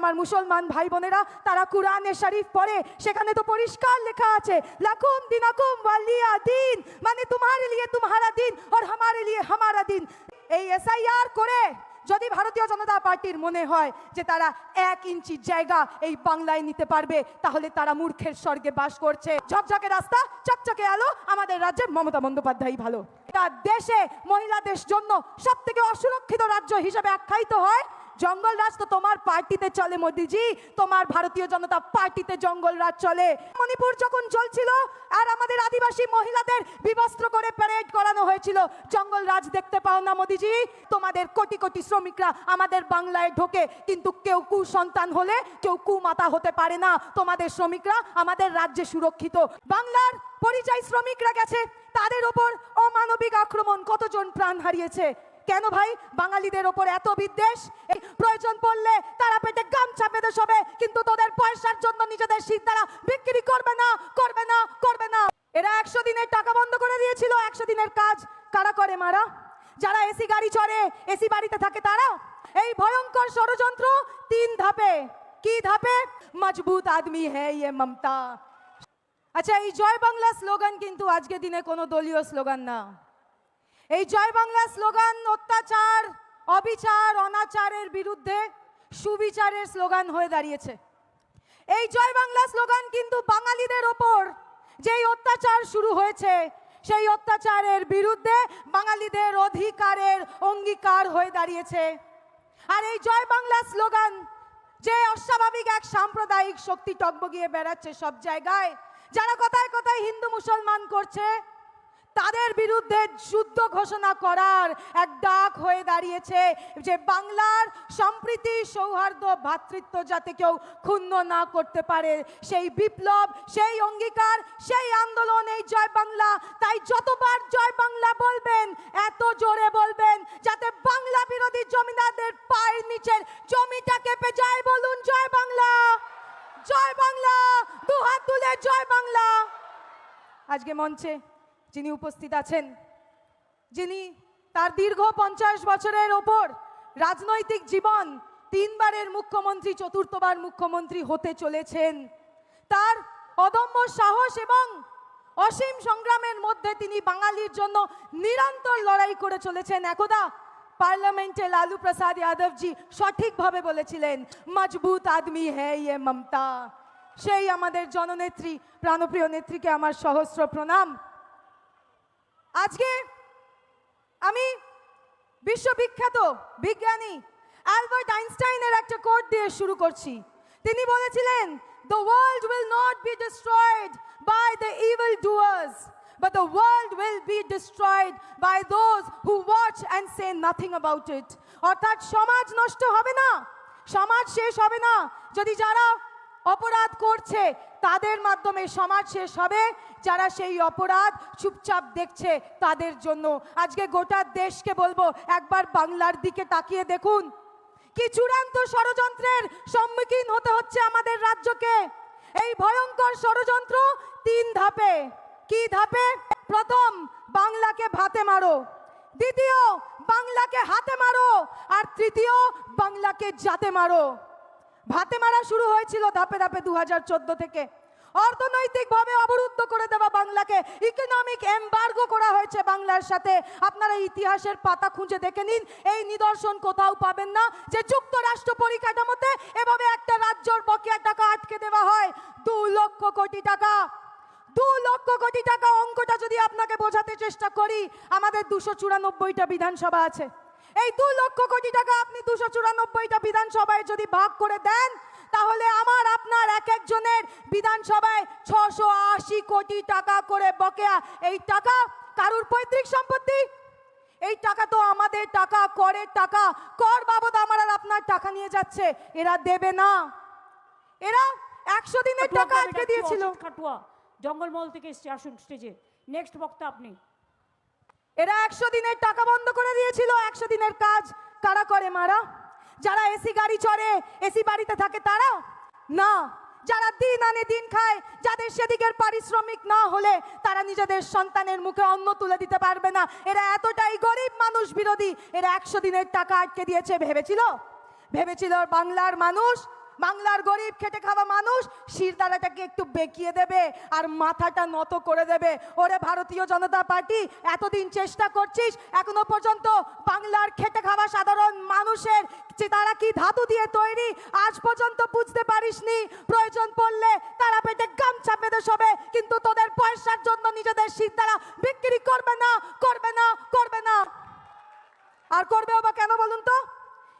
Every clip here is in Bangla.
আমার মুসলমান ভাই বোনেরা তারা কুরআনে শরীফ পড়ে, সেখানে তো পরিষ্কার লেখা আছে লাকুম দিনাকুম ওয়ালিয়া দিন, মানে তোমার লিয়ে তোমারা দিন আর হামারে লিয়ে হামারা দিন। এই এসআইআর করে যদি ভারতীয় জনতা পার্টির মনে হয় যে তারা 1 ইঞ্চি জায়গা এই বাংলায় নিতে পারবে, তাহলে তারা মূর্খের স্বর্গে বাস করছে। ঝকঝকে রাস্তা, চকচকে আলো, আমাদের রাজ্যে মমতা বন্দ্যোপাধ্যায় ভালো। এটা দেশে মহিলাদের জন্য সবথেকে অসুরক্ষিত রাজ্য হিসেবে আখ্যায়িত হয়। জঙ্গল রাজ তো তোমার পার্টিতে চলে মোদিজি, তোমার ভারতীয় জনতা পার্টিতে জঙ্গল রাজ চলে। মণিপুর যখন চলছিল আর আমাদের আদিবাসী মহিলাদের বিবস্ত্র করে প্যারেড করানো হয়েছিল, জঙ্গল রাজ দেখতে পাও না মোদিজি? তোমাদের কোটি কোটি শ্রমিকরা আমাদের বাংলায় ঢোকে, কিন্তু কেউ কুসন্তান হলে কেউ কুমাতা হতে পারে না। তোমাদের শ্রমিকরা আমাদের রাজ্যে সুরক্ষিত। বাংলার পরিযায়ী শ্রমিকরা গেছে, তাদের ওপর অমানবিক আক্রমণ, কতজন প্রাণ হারিয়েছে। কেন ভাই বাঙালিদের ওপর এত বিদ্বেষ? প্রয়োজন পড়লে তারা পেটে গামছা বেঁধে শোবে, কিন্তু তোদের পয়সার জন্য নিজেদের শীত তারা বিক্রি করবে না, করবে না, করবে না। এরা 100 দিনের টাকা বন্ধ করে দিয়েছিল। 100 দিনের কাজ কারা করে মারা? যারা এসি গাড়ি চড়ে, এসি বাড়িতে থাকে তারা। এই ভয়ঙ্কর ষড়যন্ত্র 3 ধাপে। কি ধাপে? মজবুত আদমি হ্যায় ইয়ে মমতা। আচ্ছা, এই জয় বাংলা স্লোগান কিন্তু আজকে দিনে কোনো দলীয় স্লোগান না। এই জয় বাংলা স্লোগান অত্যাচার, অবিচার, অনাচারের বিরুদ্ধে সুবিচারের স্লোগান হয়ে দাঁড়িয়েছে। এই জয় বাংলা স্লোগান কিন্তু বাঙালিদের ওপর যেই অত্যাচার শুরু হয়েছে, সেই অত্যাচারের বিরুদ্ধে বাঙালিদের অধিকারের অঙ্গীকার হয়ে দাঁড়িয়েছে। আর এই জয় বাংলা স্লোগান যে অস্বাভাবিক এক সাম্প্রদায়িক শক্তি টগবগিয়ে বেড়াচ্ছে সব জায়গায়, যারা কথায় কথায় হিন্দু মুসলমান করছে, তাদের বিরুদ্ধে যুদ্ধ ঘোষণা করার এক ডাক হয়ে দাঁড়িয়েছে যে বাংলার সম্প্রীতি, সৌহার্দ্য, ভ্রাতৃত্ব যাতে কেউ ক্ষুণ্ণ না করতে পারে। সেই বিপ্লব, সেই অঙ্গীকার, সেই আন্দোলন এই জয় বাংলা। তাই যতবার জয় বাংলা বলবেন এত জোরে বলবেন যাতে বাংলা বিরোধী জমিদারদের পায়ের নিচের জমিটা কেঁপে যায়। বলুন জয় বাংলা, জয় বাংলা, দুহাত তুলে জয় বাংলা। আজকে মঞ্চে যিনি উপস্থিত আছেন, যিনি তার দীর্ঘ 50 বছরের ওপর রাজনৈতিক জীবন, 3 বারের মুখ্যমন্ত্রী, 4র্থবার মুখ্যমন্ত্রী হতে চলেছেন, তার অদম্য সাহস এবং অসীম সংগ্রামের মধ্যে তিনি বাঙালির জন্য নিরন্তর লড়াই করে চলেছেন। একদা পার্লামেন্টে লালু প্রসাদ যাদবজি সঠিকভাবে বলেছিলেন মজবুত আদমি হ্যায় ইয়ে মমতা। সেই আমাদের জননেত্রী, প্রাণপ্রিয় নেত্রীকে আমার সহস্র প্রণাম। আজকে আমি বিশ্ববিখ্যাত বিজ্ঞানী অ্যালবার্ট আইনস্টাইনের একটা কোট দিয়ে শুরু করছি। তিনি বলেছিলেন, "The world will not be destroyed by the evil doers, but the world will be destroyed by those who watch and say nothing about it." অর্থাৎ সমাজ নষ্ট হবে না, সমাজ শেষ হবে না যদি যারা অপরাধ করছে তাদের মাধ্যমে সমাজ শেষ হবে, যারা সেই অপরাধ চুপচাপ দেখছে তাদের জন্য। আজকে গোটা দেশকে বলবো একবার বাংলার দিকে তাকিয়ে দেখুন, কি চূড়ান্ত ষড়যন্ত্রের সম্মুখীন হতে হচ্ছে আমাদের রাজ্যকে। এই ভয়ঙ্কর ষড়যন্ত্র 3 ধাপে। কি ধাপে? প্রথম, বাংলাকে ভাতে মারো। দ্বিতীয়, বাংলাকে হাতে মারো। আর তৃতীয়, বাংলাকে জাতে মারো। ভাতে মারা শুরু হয়েছিল ধাপে ধাপে 2014 থেকে। অর্থনৈতিকভাবে অবরুদ্ধ করে দেওয়া বাংলাকে, ইকোনমিক এমবার্গো করা হয়েছে বাংলার সাথে। আপনারা ইতিহাসের পাতা খুঁজে দেখে নিন, এই নিদর্শন কোথাও পাবেন না যে যুক্তরাষ্ট্র পরিকাঠামোতে এভাবে একটা রাজ্যর বকেয়া টাকা আটকে দেওয়া হয়। 2 লক্ষ কোটি টাকা, 2 লক্ষ কোটি টাকা। অঙ্কটা যদি আপনাকে বোঝাতে চেষ্টা করি, আমাদের 294টা বিধানসভা আছে। এই 2 লক্ষ কোটি টাকা আপনি 294টা বিধানসভায় যদি ভাগ করে দেন, তাহলে আমার আপনার এক একজনের বিধানসভায় 680 কোটি টাকা করে বকেয়া। এই টাকা কারুর পৈতৃক সম্পত্তি? এই টাকা তো আমাদের টাকা, করের টাকা। কর বাবদ আমার আর আপনার টাকা নিয়ে যাচ্ছে, এরা দেবে না। এরা 100 দিনের টাকা আটকে দিয়েছিল। জঙ্গলমহল থেকে আসুন স্টেজে, নেক্সট বক্তা আপনি। এরা 100 দিনের টাকা বন্ধ করে দিয়েছিল। 100 দিনের কাজ কারা করে মারা? যারা এসি গাড়ি চড়ে, এসি বাড়িতে থাকে তারা না। যারা দিন আনে দিন খায়, যাদের সেদিকের পারিশ্রমিক না হলে তারা নিজেদের সন্তানের মুখে অন্ন তুলে দিতে পারবে না, এরা এতটাই গরিব মানুষ বিরোধী। এরা 100 দিনের টাকা আটকে দিয়েছে। ভেবেছিল বাংলার মানুষ বাংলার গরিব খেটে খাওয়া মানুষ শিরদাঁড়াটাকে একটু বেঁকিয়ে দেবে আর মাথাটা নত করে দেবে। ওরে ভারতীয় জনতা পার্টি, এতদিন চেষ্টা করছিস, এখনো পর্যন্ত বাংলার খেটে খাওয়া সাধারণ মানুষের যে তারা কি ধাতু দিয়ে তৈরি আজ পর্যন্ত বুঝতে পারিসনি। প্রয়োজন পড়লে তারা পেটে গামছা বেঁধে শোবে, কিন্তু তোদের পয়সার জন্য নিজেদের শিরদাঁড়া বিক্রি করবে না, করবে না, করবে না। আর করবেও বা কেন বলুন তো?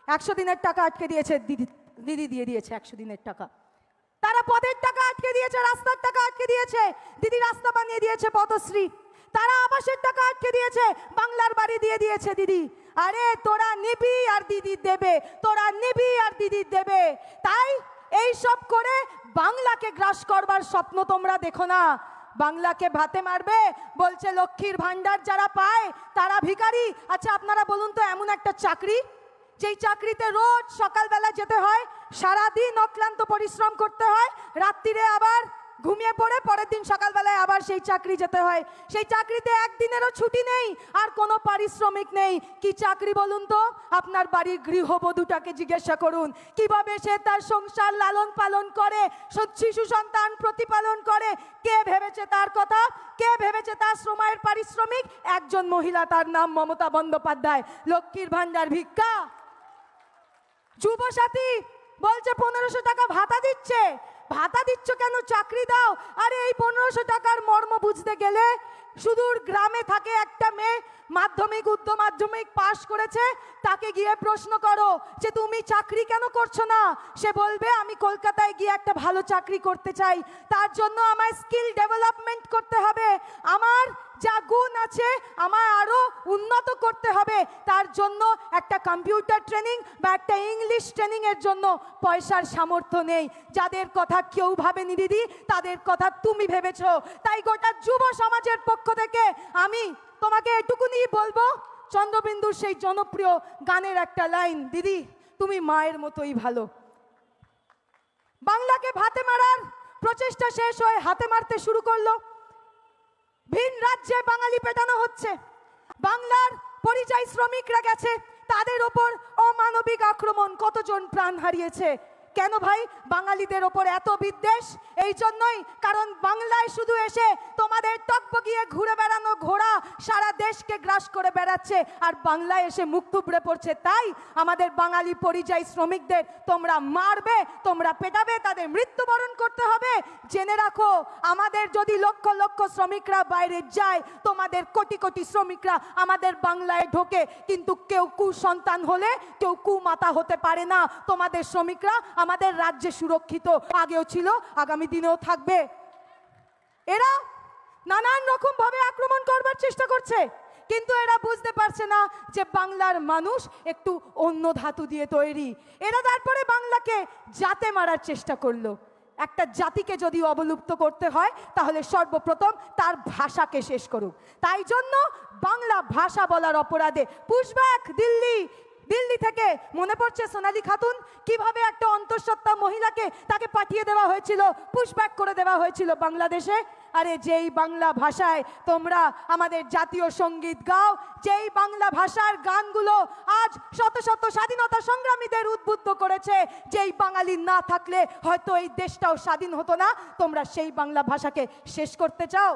100 দিনের টাকা আটকে দিয়েছে দিদি দিয়ে দিয়েছে 100 দিনের টাকা। তারা পদের টাকা আটকে দিয়েছে, রাস্তার টাকা আটকে দিয়েছে, দিদি রাস্তা বানিয়ে দিয়েছে পথশ্রী। তারা আবাসের টাকা আটকে দিয়েছে, বাংলার বাড়ি দিয়ে দিয়েছে দিদি। আরে তোরা নিবি আর দিদি দেবে, তোরা নিবি আর দিদি দেবে। তাই এই সব করে বাংলাকে গ্রাস করবার স্বপ্ন তোমরা দেখো না। বাংলাকে ভাতে মারবে বলছে, লক্ষ্মীর ভান্ডার যারা পায় তারা ভিখারি। আচ্ছা আপনারা বলুন তো, এমন একটা চাকরি যেই চাকরিতে রোজ সকালবেলা যেতে হয়, সারাদিন অক্লান্ত পরিশ্রম করতে হয়, রাত্রিরে আবার ঘুমিয়ে পড়ে পরের দিন সকালবেলায় আবার সেই চাকরি যেতে হয়, সেই চাকরিতে একদিনেরও ছুটি নেই আর কোনো পারিশ্রমিক নেই। কি চাকরি বলুন তো? আপনার বাড়ির গৃহবধূটাকে জিজ্ঞাসা করুন কিভাবে সে তার সংসার লালন পালন করে, শিশু সন্তান প্রতিপালন করে। কে ভেবেছে তার কথা? কে ভেবেছে তার সময়ের পারিশ্রমিক? একজন মহিলা, তার নাম মমতা বন্দ্যোপাধ্যায়। লক্ষ্মীর ভান্ডার ভিক্ষা। যুবসাথী বলছে 1500 টাকা ভাতা দিচ্ছে। ভাতা দিচ্ছ কেন? চাকরি দাও। আরে এই 1500 টাকার মর্ম বুঝতে গেলে সুদূর গ্রামে থাকে একটা মেয়ে, মাধ্যমিক উচ্চ মাধ্যমিক পাশ করেছে, তাকে গিয়ে প্রশ্ন করো যে তুমি চাকরি কেন করছো না? সে বলবে আমি কলকাতায় গিয়ে একটা ভালো চাকরি করতে চাই, তার জন্য আমায় স্কিল ডেভেলপমেন্ট করতে হবে, আমার যা গুণ আছে আমায় আরো উন্নত করতে হবে, তার জন্য একটা কম্পিউটার ট্রেনিং বা একটা ইংলিশ ট্রেনিং এর জন্য পয়সার সামর্থ্য নেই। যাদের কথা কেউ ভাবেনি দিদি, তাদের কথা তুমি ভেবেছো। তাই গোটা যুব সমাজের পক্ষ থেকে আমি তোমাকে এটুকুনি বলবো, চন্দ্রবিন্দুর সেই জনপ্রিয় গানের একটা লাইন, দিদি তুমি মায়ের মতোই ভালো। বাংলাকে ভাতে মারার প্রচেষ্টা শেষ হয়ে হাতে মারতে শুরু করলো। ভিন রাজ্যে বাঙালি পেটানো হচ্ছে, বাংলার পরিযায়ী শ্রমিকরা গেছে, তাদের ওপর অমানবিক আক্রমণ, কতজন প্রাণ হারিয়েছে। কেন ভাই বাঙালিদের ওপর এত বিদ্বেষ? এই জন্যই, কারণ বাংলায় শুধু এসে তোমাদের টকবগিয়ে ঘুরে বেড়ানো ঘোড়া সারা দেশকে গ্রাস করে বেড়াচ্ছে, আর বাংলায় এসে মুখ থুবড়ে পড়ছে। তাই আমাদের বাঙালি পরিযায়ী শ্রমিকদের তোমরা মারবে, তোমরা পেটাবে, তাদের মৃত্যুবরণ করতে হবে। জেনে রাখো, আমাদের যদি লক্ষ লক্ষ শ্রমিকরা বাইরে যায়, তোমাদের কোটি কোটি শ্রমিকরা আমাদের বাংলায় ঢোকে, কিন্তু কেউ কুসন্তান হলে কেউ কুমাতা হতে পারে না। তোমাদের শ্রমিকরা আমাদের রাজ্যে সুরক্ষিত, আগেও ছিল, আগামী দিনেও থাকবে। এরা নানান রকম ভাবে আক্রমণ করবার চেষ্টা করছে, কিন্তু এরা বুঝতে পারছে না যে বাংলার মানুষ একটু অন্য ধাতু দিয়ে তৈরি। এরা তারপরে বাংলাকে জাতে মারার চেষ্টা করলো। একটা জাতিকে যদি অবলুপ্ত করতে হয় তাহলে সর্বপ্রথম তার ভাষাকে শেষ করুক। তাই জন্য বাংলা ভাষা বলার অপরাধে পুশব্যাক দিল্লি থেকে, মনে পড়ছে সোনালী খাতুন কিভাবে একটা অন্তঃসত্ত্বা মহিলাকে তাকে পাঠিয়ে দেওয়া হয়েছিল, পুশব্যাক করে দেওয়া হয়েছিল বাংলাদেশে। আরে যেই বাংলা ভাষায় তোমরা আমাদের জাতীয় সঙ্গীত গাও, যেই বাংলা ভাষার গানগুলো আজ শত শত স্বাধীনতা সংগ্রামীদের উদ্বুদ্ধ করেছে, যেই বাঙালি না থাকলে হয়তো এই দেশটাও স্বাধীন হতো না, তোমরা সেই বাংলা ভাষাকে শেষ করতে চাও।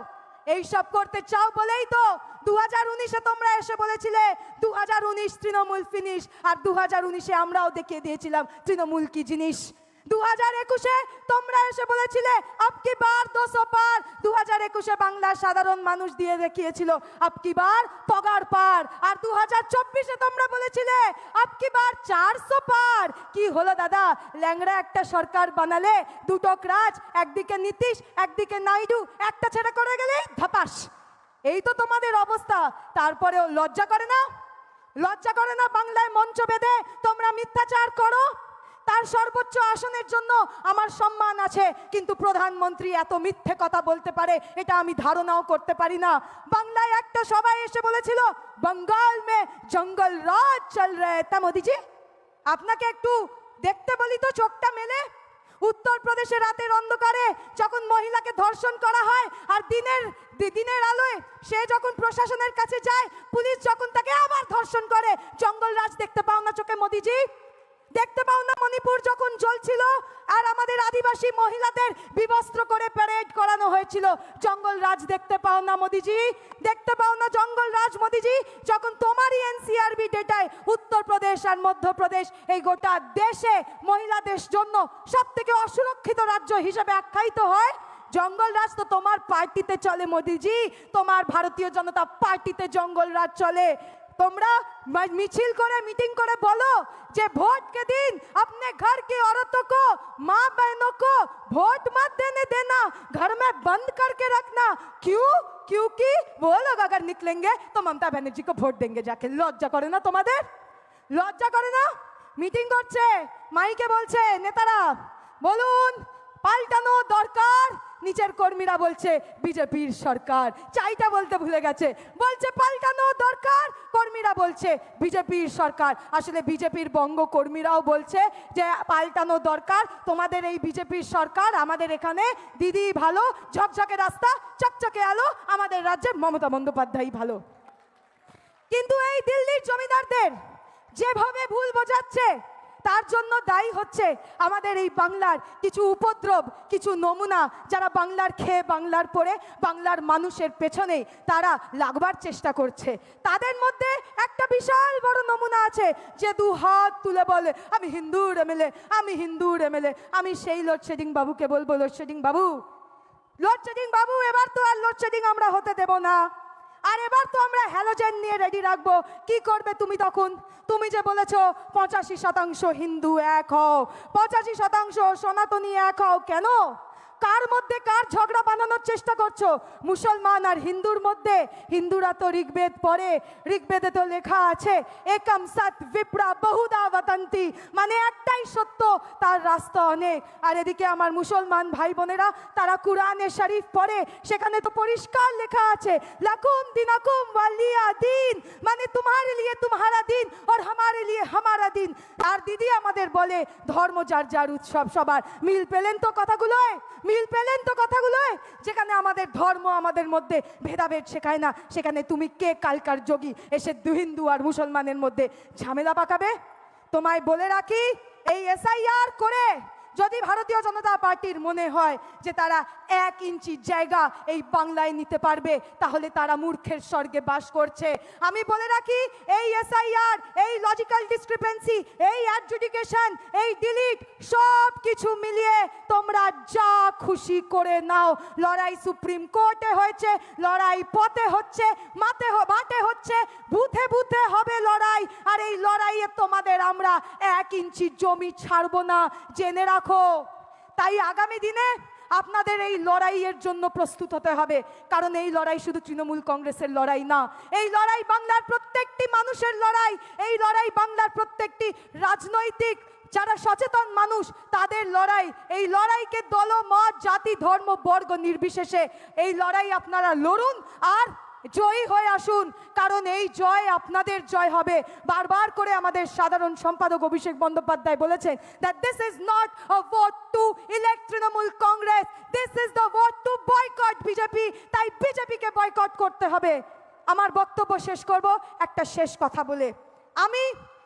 এইসব করতে চাও বলেই তো 2019-এ তোমরা এসে বলেছিলে 2019 তৃণমূল ফিনিশ, আর 2019-এ আমরাও দেখিয়ে দিয়েছিলাম তৃণমূল কি জিনিস। 2021-এ তোমরা এসে বলেছিলে আপকি বার 200 পার, 2021-এ বাংলার সাধারণ মানুষ দিয়ে দেখিয়েছিল আপকি বার পগার পার, আর 2024-এ তোমরা বলেছিলে আপকি বার 400 পার। কি হলো দাদা? ল্যাংড়া একটা সরকার বানালে, দুটো রাজ, একদিকে নীতিশ একদিকে নাইডু, একটা ছেড়ে করে গেলে ধপাস। এই তো তোমাদের অবস্থা। তারপরেও লজ্জা করে না? লজ্জা করে না বাংলায় মঞ্চ বেঁধে তোমরা মিথ্যাচার করো? তার সর্বোচ্চ আসনের জন্য আমার সম্মান আছে, কিন্তু প্রধানমন্ত্রী এত মিথ্যে কথা বলতে পারে এটা আমি ধারণাও করতে পারি না। বাংলায় একটা সবাই এসে বলেছিল বঙ্গাল মে জঙ্গল রাজ চল রে তা মোদিজি, আপনাকে একটু দেখতে বলি তো চোখটা মেলে। উত্তরপ্রদেশে রাতের অন্ধকারে যখন মহিলাকে ধর্ষণ করা হয়, আর দিনের আলোয় সে যখন প্রশাসনের কাছে যায়, পুলিশ যখন তাকে আবার ধর্ষণ করে, জঙ্গল রাজ দেখতে পাও না চোখে মোদিজি? দেখতে পাও না মণিপুর যখন চলছিল আর আমাদের আদিবাসী মহিলাদের বিবস্ত্র করে প্যারেড করানো হয়েছিল, জঙ্গল রাজ দেখতে পাও না মোদিজি? দেখতে পাও না জঙ্গল রাজ মোদিজি? যখন তোমারই এনসিআরবি ডেটায় উত্তরপ্রদেশ আর মধ্যপ্রদেশ এই গোটা দেশে মহিলাদের জন্য সব থেকে অসুরক্ষিত রাজ্য হিসেবে আখ্যায়িত হয়, জঙ্গল রাজ তো তোমার পার্টিতে চলে মোদিজি, তোমার ভারতীয় জনতা পার্টিতে জঙ্গল রাজ চলে। তোমরা মিছিল করে मीटिंग করে বলো যে ভোट के दिन अपने घर की औरतों को, माँ बहनों को वोट मत देने देना, घर में बंद करके रखना। क्यों? क्योंकि वो लोग अगर निकलेंगे तो ममता बनर्जी को वोट देंगे जाके। লজ্জা করে না তোমাদের? লজ্জা করে না? মিটিং করছে, মাইকে বলছে নেতারা, বলুন পাল্টানো দরকার। নিচের কর্মীরা বলছে বিজেপির সরকার, চাইটা বলতে ভুলে গেছে, বলছে পাল্টানো দরকার, কর্মীরা বলছে বিজেপির সরকার। আসলে বিজেপির বঙ্গ কর্মীরাও বলছে যে পাল্টানো দরকার, তোমাদের এই বিজেপির সরকার, আমাদের এখানে দিদি ভালো, ঝকঝকে রাস্তা, চকচকে আলো, আমাদের রাজ্যে মমতা বন্দ্যোপাধ্যায় ভালো। কিন্তু এই দিল্লির জমিদারদের যেভাবে ভুল বোঝাচ্ছে তার জন্য দায়ী হচ্ছে আমাদের এই বাংলার কিছু উপদ্রব, কিছু নমুনা যারা বাংলার খেয়ে বাংলার পড়ে বাংলার মানুষের পেছনে তারা লাগবার চেষ্টা করছে। তাদের মধ্যে একটা বিশাল বড় নমুনা আছে যে দু হাত তুলে বলে আমি হিন্দুর এমএলএ, আমি হিন্দুর এমএলএ। আমি সেই লোডশেডিং বাবুকে বলবো, লোডশেডিং বাবু, লোডশেডিং বাবু, এবার তো আর লোডশেডিং আমরা হতে দেব না। আর এবার তো আমরা হ্যালোজেন নিয়ে রেডি রাখবো। কি করবে তুমি তখন? তুমি যে বলেছো 85% হিন্দু এক হও, 85% সনাতনী এক হও, কেন? কার মধ্যে কার ঝগড়া বানানোর চেষ্টা করছো? মুসলমান আর হিন্দুর মধ্যে। হিন্দুরা তো ঋগ্বেদ পড়ে, ঋগ্বেদে তো লেখা আছে একম সৎ বিপ্রা বহুদা বতন্তি, মানে একটাই সত্য, তার রাস্তা অনেক। আর এদিকে আমার মুসলমান ভাই বোনেরা তারা কুরআনে শরীফ পড়ে, সেখানে তো পরিষ্কার লেখা আছে লাকুম দিনাকুম ওয়ালিয়া দিন, মানে তোমার লিয়ে তোমারা দিন আর हमारे लिए हमारा दिन। আর দিদি আমাদের বলে ধর্ম যার যার উৎসব সবার। মিল পেলেন তো কথাগুলোয়? মিল পেলেন তো কথাগুলোয়? যেখানে আমাদের ধর্ম আমাদের মধ্যে ভেদাভেদ শেখায় না, সেখানে তুমি কে কালকার যোগী এসে হিন্দু আর মুসলমানের মধ্যে ঝামেলা পাকাবে? তোমায় বলে রাখি, এই এসআইআর করে যদি ভারতীয় জনতা পার্টির মনে হয় যে তারা 1 ইঞ্চি জায়গা এই বাংলায় নিতে পারবে, তাহলে তারা মূর্খের স্বর্গে বাস করছে। আমি বলে রাখি, এই এসআইআর, এই লজিক্যাল ডিসক্রিপেন্সি, এই অ্যাডজুডিকেশন, এই ডিলিট সব কিছু মিলিয়ে তোমরা যা খুশি করে নাও। লড়াই সুপ্রিম কোর্টে হয়েছে, লড়াই পথে হচ্ছে, বাটে হচ্ছে, বুথে বুথে হবে লড়াই। আর এই লড়াইয়ে তোমাদের আমরা 1 ইঞ্চি জমি ছাড়বো না, জেনে রাখো। তাই আগামী দিনে আপনাদের এই লড়াইয়ের জন্য প্রস্তুত হতে হবে, কারণ এই লড়াই শুধু তৃণমূল কংগ্রেসের লড়াই না, এই লড়াই বাংলার প্রত্যেকটি মানুষের লড়াই। এই লড়াই বাংলার প্রত্যেকটি রাজনৈতিক যারা সচেতন মানুষ তাদের লড়াই। এই লড়াইকে দল, মত, জাতি, ধর্ম, বর্গ নির্বিশেষে এই লড়াই আপনারা লড়ুন আর জয়ী হয়ে আসুন, কারণ এই জয় আপনাদের জয় হবে। বারবার করে আমাদের সাধারণ সম্পাদক অভিষেক বন্দ্যোপাধ্যায় বলেছেন that this is not a vote to elect Trinamool Congress, this is the vote to boycott BJP. তাই বিজেপিকে বয়কট করতে হবে। আমার বক্তব্য শেষ করব একটা শেষ কথা বলে। আমি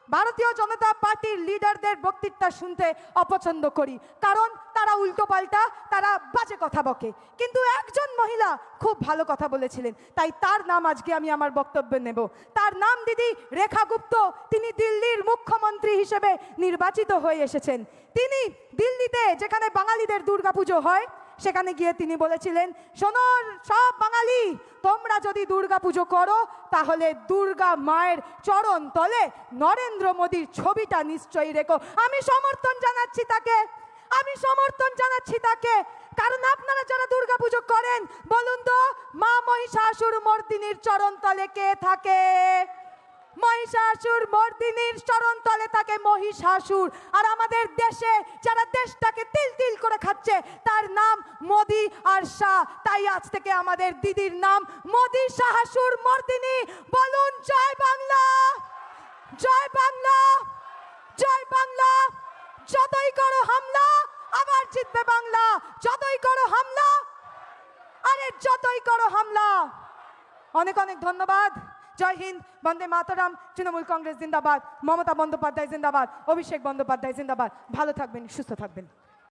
ভারতীয় জনতা পার্টির লিডারদের বক্তৃতা শুনতে অপছন্দ করি, কারণ তারা উল্টো পাল্টা, তারা বাজে কথা বকে। কিন্তু একজন মহিলা খুব ভালো কথা বলেছিলেন, তাই তার নাম আজকে আমি আমার বক্তব্যে নেব। তার নাম দিদি রেখা গুপ্ত। তিনি দিল্লির মুখ্যমন্ত্রী হিসেবে নির্বাচিত হয়ে এসেছেন। তিনি দিল্লিতে যেখানে বাঙালিদের দুর্গাপুজো হয় সেখানে গিয়ে তিনি বলেছিলেন, শোনো সব বাঙালি, তোমরা যদি দুর্গা পুজো করো তাহলে দুর্গা মায়ের চরণ তলে নরেন্দ্র মোদীর ছবিটা নিশ্চয়ই রেখো। আমি সমর্থন জানাচ্ছি তাকে, আমি সমর্থন জানাচ্ছি তাকে। কারণ আপনারা যারা দুর্গা পুজো করেন বলুন তো, মা মহিষাসুর মর্দিনীর চরণ তলে কে থাকে? মহিষাসুর মর্দিনীর চরণ তলে থাকে মহিষাসুর। আর আমাদের দেশে যারা দেশটাকে তিল তিল করে খাচ্ছে তার নাম মোদি আর শাহ। তাই আজ থেকে আমাদের দিদির নাম মোদি শাহাসুর মর্দিনী। বলুন জয় বাংলা, জয় বাংলা, জয় বাংলা। যতই করো হামলা আবার জিতবে বাংলা, যতই করো হামলা, আরে যতই করো হামলা। অনেক অনেক ধন্যবাদ। জয় হিন্দ, বন্দে মাতরম, তৃণমূল কংগ্রেস জিন্দাবাদ, মমতা বন্দ্যোপাধ্যায় জিন্দাবাদ, অভিষেক বন্দ্যোপাধ্যায় জিন্দাবাদ। ভালো থাকবেন, সুস্থ থাকবেন।